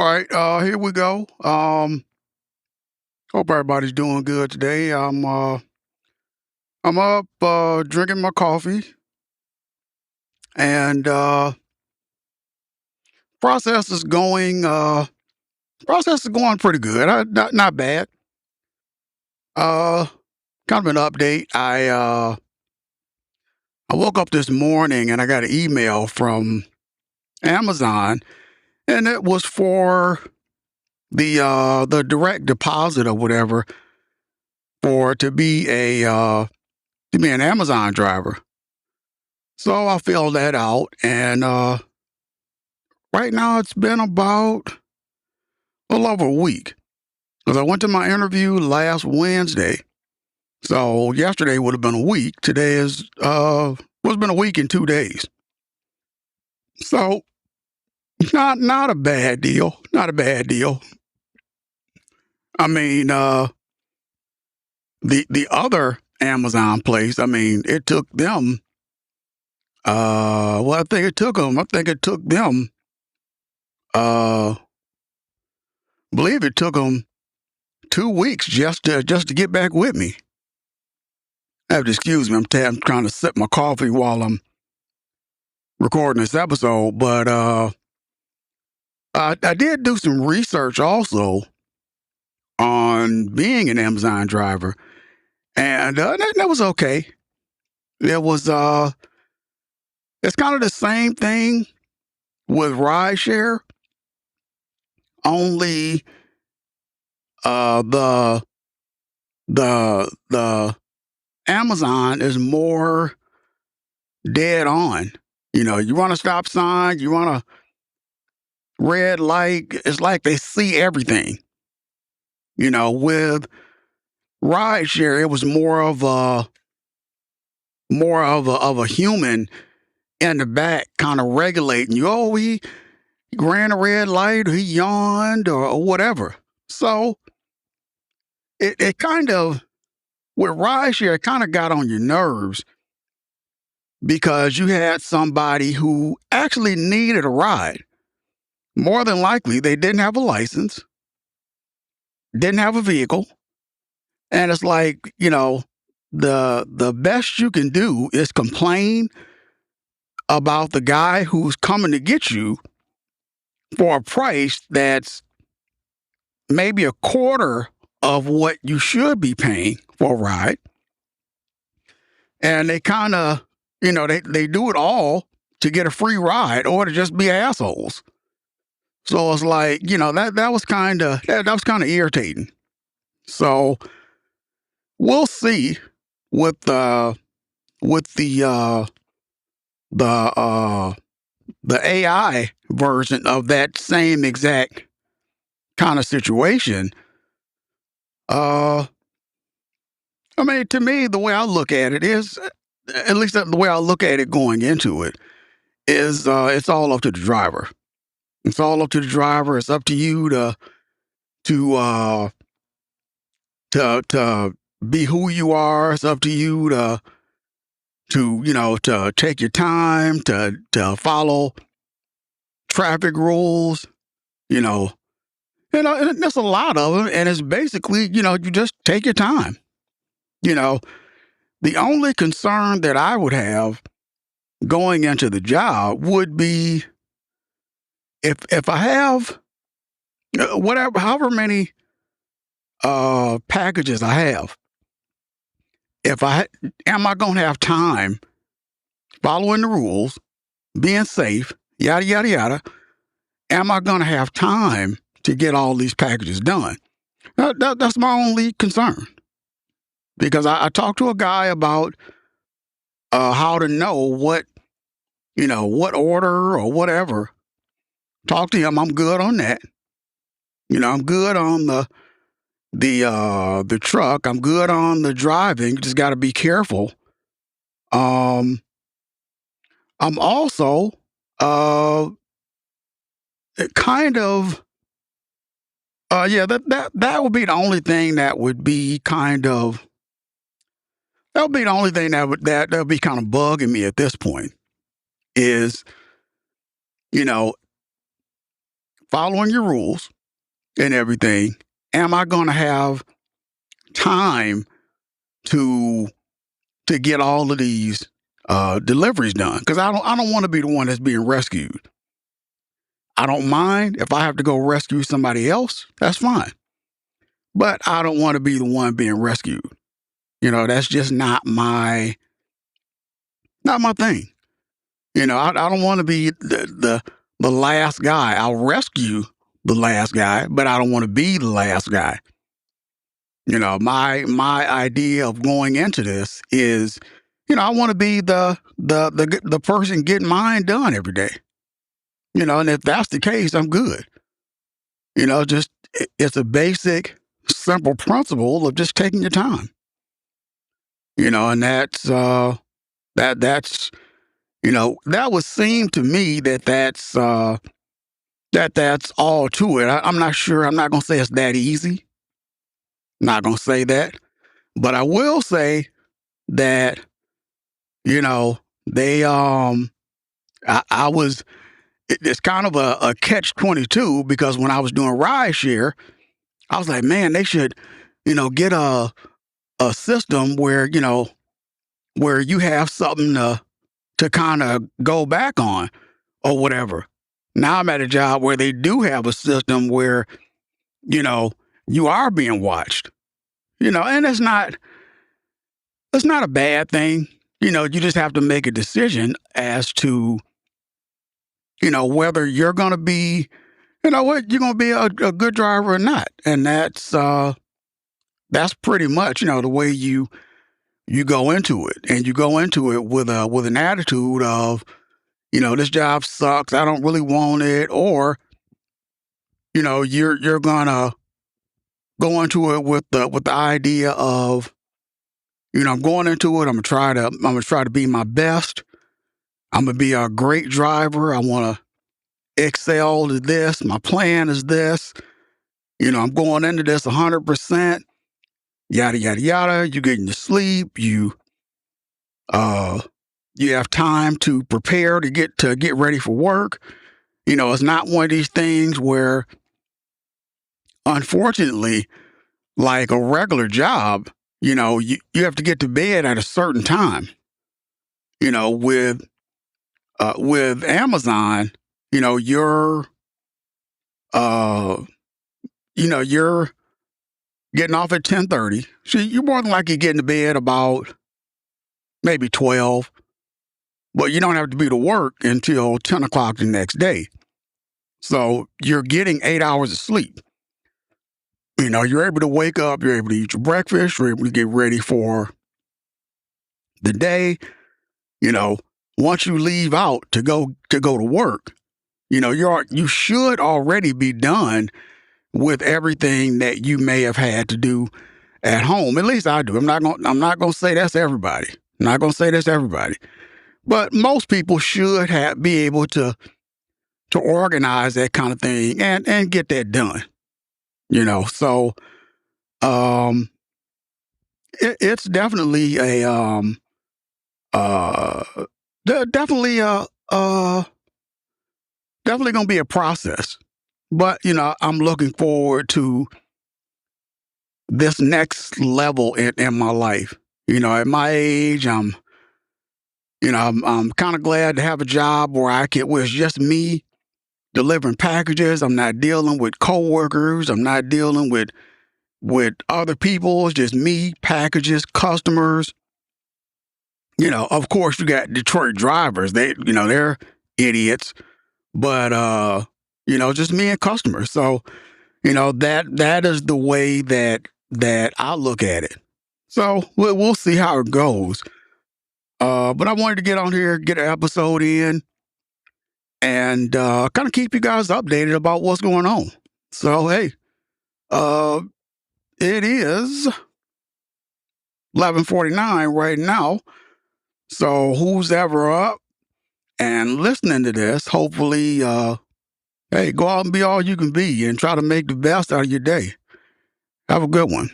All right, here we go. Hope everybody's doing good today. I'm up drinking my coffee and process is going process is going pretty good. Not bad. Uh Kind of an update. I woke up this morning and I got an email from Amazon, and it was for the direct deposit or whatever for to be an Amazon driver. So I filled that out, and right now it's been about a little over a week because I went to my interview last Wednesday. So yesterday would have been a week. Today is what's been a week and 2 days. So not a bad deal. Not a bad deal. I mean, the other Amazon place. I mean, it took them. Well, I think it took them. I believe it took them 2 weeks just to get back with me. Have to excuse me. I'm trying to sip my coffee while I'm recording this episode. But I did do some research also on being an Amazon driver, and that was okay. It was it's kind of the same thing with rideshare, only the the Amazon is more dead on. You know, you want a stop sign, you want a red light. It's like they see everything. You know, with rideshare, it was more of a human in the back, kind of regulating you. Oh, he ran a red light, or he yawned, or whatever. So it kind of with rideshare, it kind of got on your nerves because you had somebody who actually needed a ride. More than likely, they didn't have a license, didn't have a vehicle, and it's like, the best you can do is complain about the guy who's coming to get you for a price that's maybe a quarter of what you should be paying for a ride. And they kind of, they do it all to get a free ride or to just be assholes. So it's like, that was kind of that was kind of irritating. So we'll see with with the the AI version of that same exact kind of situation. Uh, I mean, to me, the way I look at it is, at least the way I look at it going into it, is it's all up to the driver. It's all up to the driver. It's up to you to uh, to be who you are. It's up to you to take your time to follow traffic rules. You know, and there's a lot of them, and it's basically you just take your time. You know, the only concern that I would have going into the job would be if I have whatever however many packages I have. If I am I going to have time following the rules, being safe, yada yada yada? Am I going to have time to get all these packages done? That's my only concern because I talked to a guy about how to know what order or whatever. Talk to him. I'm good on that. I'm good on the truck. I'm good on the driving. You just got to be careful. Um, I'm also kind of yeah, that would be the only thing that would be kind of that would be the only thing that would be kind of bugging me at this point is, you know, following your rules and everything, am I going to have time to get all of these deliveries done? Because I don't want to be the one that's being rescued. I don't mind if I have to go rescue somebody else. That's fine, but I don't want to be the one being rescued. That's just not my thing. I don't want to be the last guy. I'll rescue the last guy, but I don't want to be the last guy. My idea of going into this is, I want to be the person getting mine done every day. And if that's the case, I'm good. Just it's a basic, simple principle of just taking your time. And that's that would seem to me that's all to it. I'm not sure. I'm not gonna say it's that easy. Not gonna say that, but I will say that they I was it's kind of a catch 22 because when I was doing rideshare, I was like, man, they should get a system where you have something to kind of go back on or whatever. Now I'm at a job where they do have a system where you know you are being watched. And it's not a bad thing. You just have to make a decision as to whether you're going to be what you're going to be a good driver or not, and that's pretty much the way you go into it, and you go into it with an attitude of this job sucks, I don't really want it, or you're gonna go into it with the idea of I'm going into it, I'm gonna try to be my best, I'm gonna be a great driver, I want to excel to this, my plan is this, I'm going into this 100%, yada yada yada. You getting your sleep, uh you have time to prepare to get ready for work. It's not one of these things where, unfortunately, like a regular job, you have to get to bed at a certain time. With Amazon, you're uh you're getting off at 10:30. So you're more than likely getting to bed about maybe 12, but you don't have to be to work until 10 o'clock the next day. So you're getting 8 hours of sleep. You're able to wake up, you're able to eat your breakfast, you're able to get ready for the day. You know, Once you leave out to go to work, you should already be done with everything that you may have had to do at home. At least I do. I'm not gonna say that's everybody. I'm not gonna say that's everybody. But most people should be able to organize that kind of thing and get that done. So um it's definitely a uh definitely definitely gonna be a process. But I'm looking forward to this next level in my life. At my age, I'm kind of glad to have a job where it's just me delivering packages. I'm not dealing with coworkers. I'm not dealing with other people. It's just me, packages, customers. Of course, you got Detroit drivers. They're idiots, but just me and customers. So that is the way that I look at it. So we'll see how it goes. But I wanted to get on here, get an episode in, and kind of keep you guys updated about what's going on. So hey, uh, it is 11:49 right now. So who's ever up and listening to this, hopefully, hey, go out and be all you can be and try to make the best out of your day. Have a good one.